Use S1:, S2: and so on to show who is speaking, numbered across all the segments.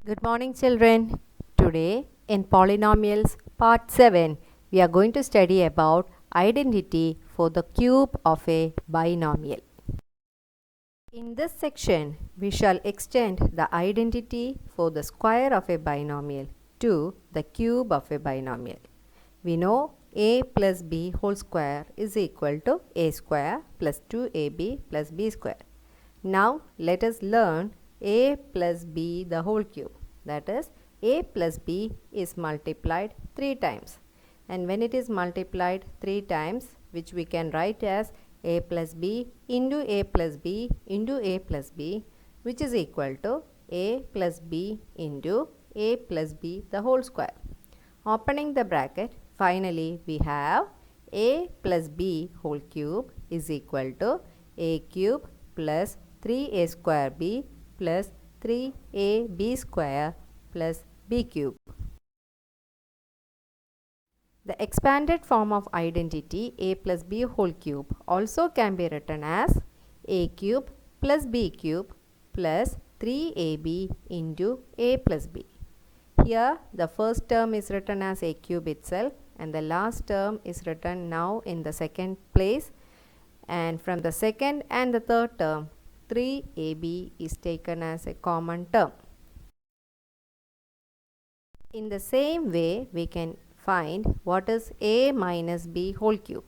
S1: Good morning, children. Today in Polynomials Part 7, we are going to study about identity for the cube of a binomial. In this section, we shall extend the identity for the square of a binomial to the cube of a binomial. We know a plus b whole square is equal to a square plus 2ab plus b square. Now let us learn a plus b the whole cube. That is, a plus b is multiplied 3 times. And when it is multiplied 3 times, which we can write as a plus b into a plus b into a plus b, which is equal to a plus b into a plus b the whole square. Opening the bracket, finally we have a plus b whole cube is equal to a cube plus 3a square b plus 3ab square plus b cube. The expanded form of identity a plus b whole cube also can be written as a cube plus b cube plus 3ab into a plus b. Here the first term is written as a cube itself and the last term is written now in the second place, and from the second and the third term 3ab is taken as a common term. In the same way, we can find what is a minus b whole cube.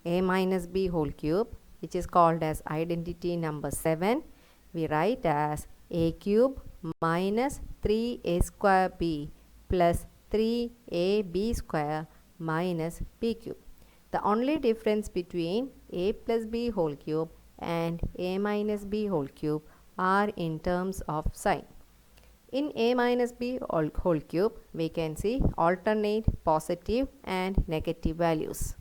S1: A minus b whole cube, which is called as identity number 7, we write as a cube minus 3a square b plus 3ab square minus b cube. The only difference between a plus b whole cube and a minus b whole cube are in terms of sign. In a minus b whole cube, we can see alternate positive and negative values.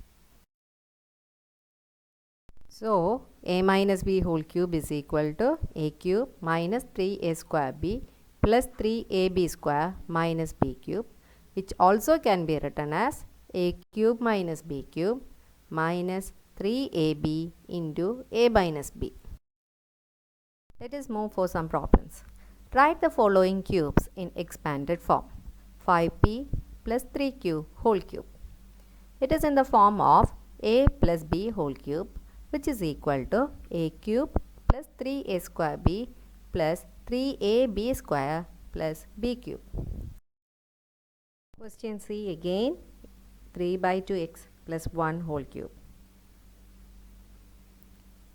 S1: So, a minus b whole cube is equal to a cube minus 3a square b plus 3ab square minus b cube, which also can be written as a cube minus b cube minus 3ab into a minus b. Let us move for some problems. Write the following cubes in expanded form. 5p plus 3q whole cube. It is in the form of a plus b whole cube, which is equal to a cube plus 3a square b plus 3ab square plus b cube. Question C again, 3 by 2x plus 1 whole cube.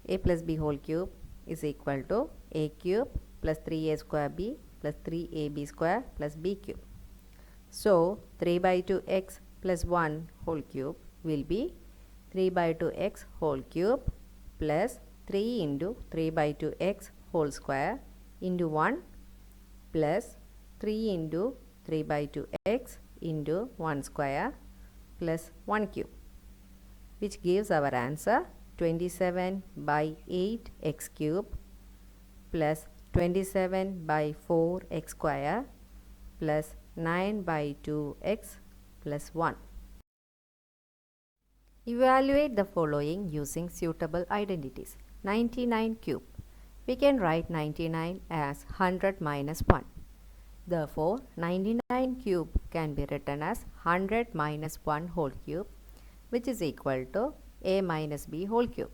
S1: A plus b whole cube is equal to a cube plus 3a square b plus 3ab square plus b cube. So, 3 by 2x plus 1 whole cube will be 3 by 2x whole cube plus 3 into 3 by 2x whole square into 1 plus 3 into 3 by 2x into 1 square plus 1 cube, which gives our answer 27 by 8 x cube plus 27 by 4 x square plus 9 by 2 x plus 1. Evaluate the following using suitable identities. 99 cube. We can write 99 as 100 minus 1. Therefore, 99 cube can be written as 100 minus 1 whole cube, which is equal to a minus b whole cube.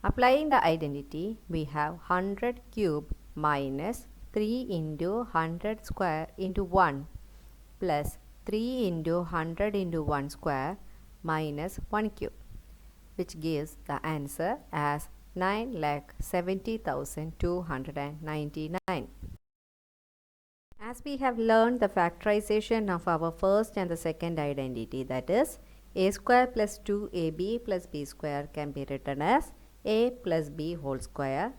S1: Applying the identity, we have 100 cube minus 3 into 100 square into 1 plus 3 into 100 into 1 square minus 1 cube, which gives the answer as 9,70,299. As we have learned the factorization of our first and the second identity, that is a square plus 2ab plus b square can be written as a plus b whole square.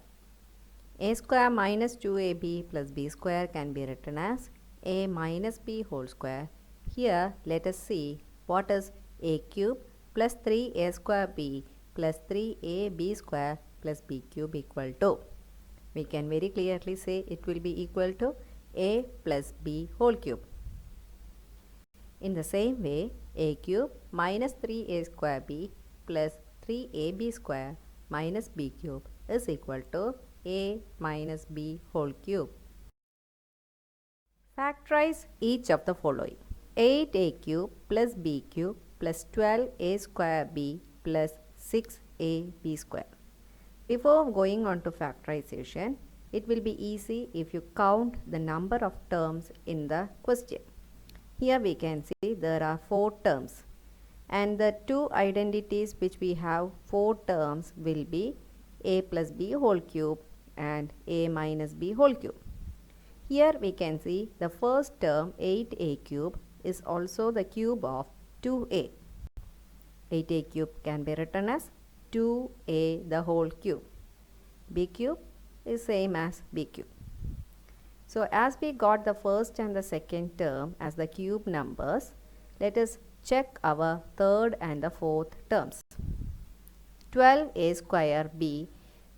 S1: A square minus 2ab plus b square can be written as a minus b whole square. Here let us see what is a cube plus 3a square b plus 3ab square plus b cube equal to. We can very clearly say it will be equal to a plus b whole cube. In the same way, a cube minus 3a square b plus 3ab square minus b cube is equal to a minus b whole cube. Factorize each of the following. 8a cube plus b cube plus 12a square b plus 6ab square. Before going on to factorization, it will be easy if you count the number of terms in the question. Here we can see there are 4 terms, and the two identities which we have 4 terms will be a plus b whole cube and a minus b whole cube. Here we can see the first term 8a cube is also the cube of 2a. 8a cube can be written as 2a the whole cube. B cube is same as b cube. So as we got the first and the second term as the cube numbers, let us check our third and the fourth terms. 12a square b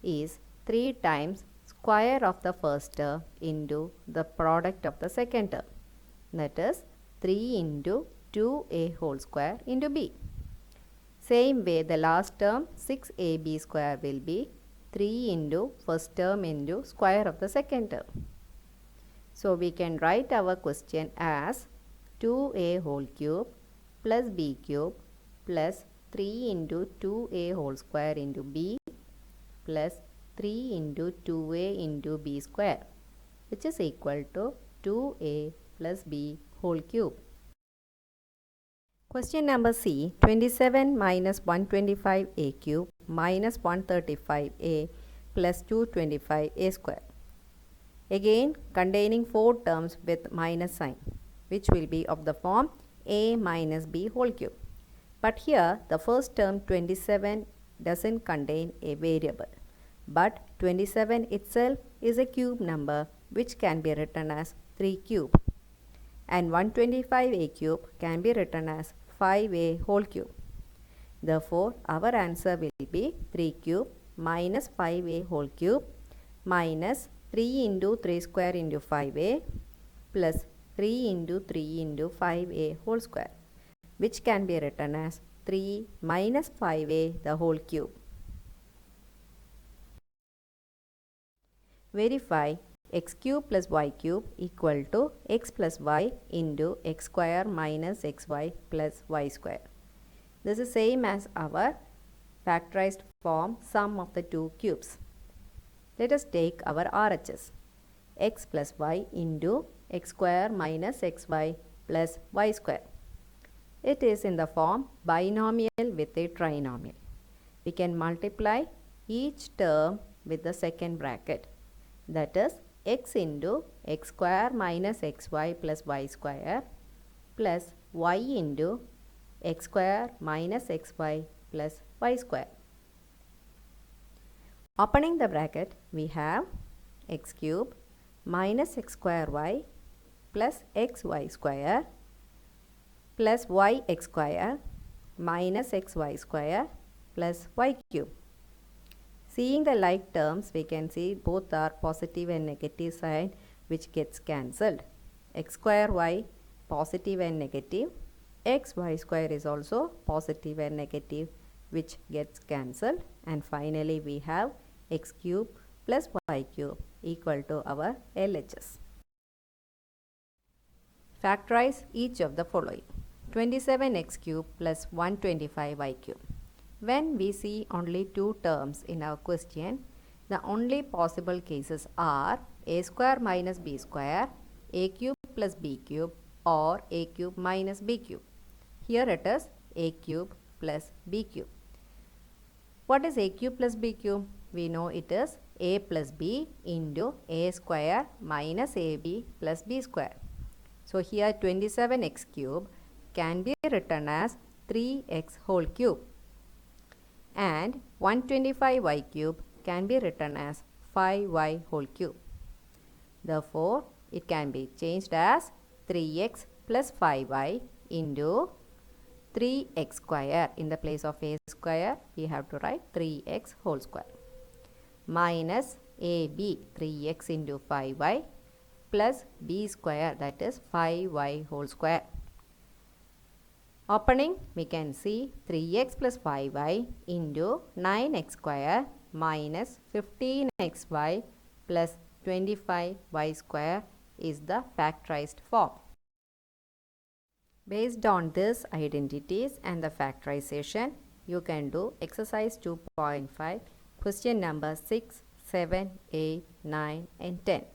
S1: is 3 times square of the first term into the product of the second term. That is 3 into 2a whole square into b. Same way the last term 6ab square will be 3 into first term into square of the second term. So we can write our question as 2a whole cube plus b cube plus 3 into 2a whole square into b plus 3 into 2a into b square, which is equal to 2a plus b whole cube. Question number C, 27 minus 125a cube minus 135a plus 225a square. Again containing 4 terms with minus sign, which will be of the form a minus b whole cube. But here the first term 27 doesn't contain a variable, but 27 itself is a cube number which can be written as 3 cube, and 125a cube can be written as 5a whole cube. Therefore our answer will be 3 cube minus 5a whole cube minus 3 into 3 square into 5a plus 3 into 3 into 5a whole square, which can be written as 3 minus 5a the whole cube. Verify x cube plus y cube equal to x plus y into x square minus xy plus y square. This is same as our factorized form sum of the two cubes. Let us take our RHS. X plus y into x square minus xy plus y square. It is in the form binomial with a trinomial. We can multiply each term with the second bracket. That is x into x square minus xy plus y square plus y into x square minus xy plus y square. Opening the bracket, we have x cube minus x square y plus xy square plus yx square minus xy square plus y cube. Seeing the like terms, we can see both are positive and negative sign, which gets cancelled. X square y positive and negative, xy square is also positive and negative, which gets cancelled, and finally we have x cube plus y cube equal to our LHS. Factorize each of the following. 27x cube plus 125y cube. When we see only 2 terms in our question, the only possible cases are a square minus b square, a cube plus b cube, or a cube minus b cube. Here it is a cube plus b cube. What is a cube plus b cube? We know it is a plus b into a square minus ab plus b square. So here 27x cube can be written as 3x whole cube, and 125y cube can be written as 5y whole cube. Therefore, it can be changed as 3x plus 5y into 3x square. In the place of a square, we have to write 3x whole square minus ab 3x into 5y plus b square, that is 5y whole square. Opening, we can see 3x plus 5y into 9x square minus 15xy plus 25y square is the factorized form. Based on these identities and the factorization, you can do exercise 2.5, question number 6, 7, 8, 9 and 10.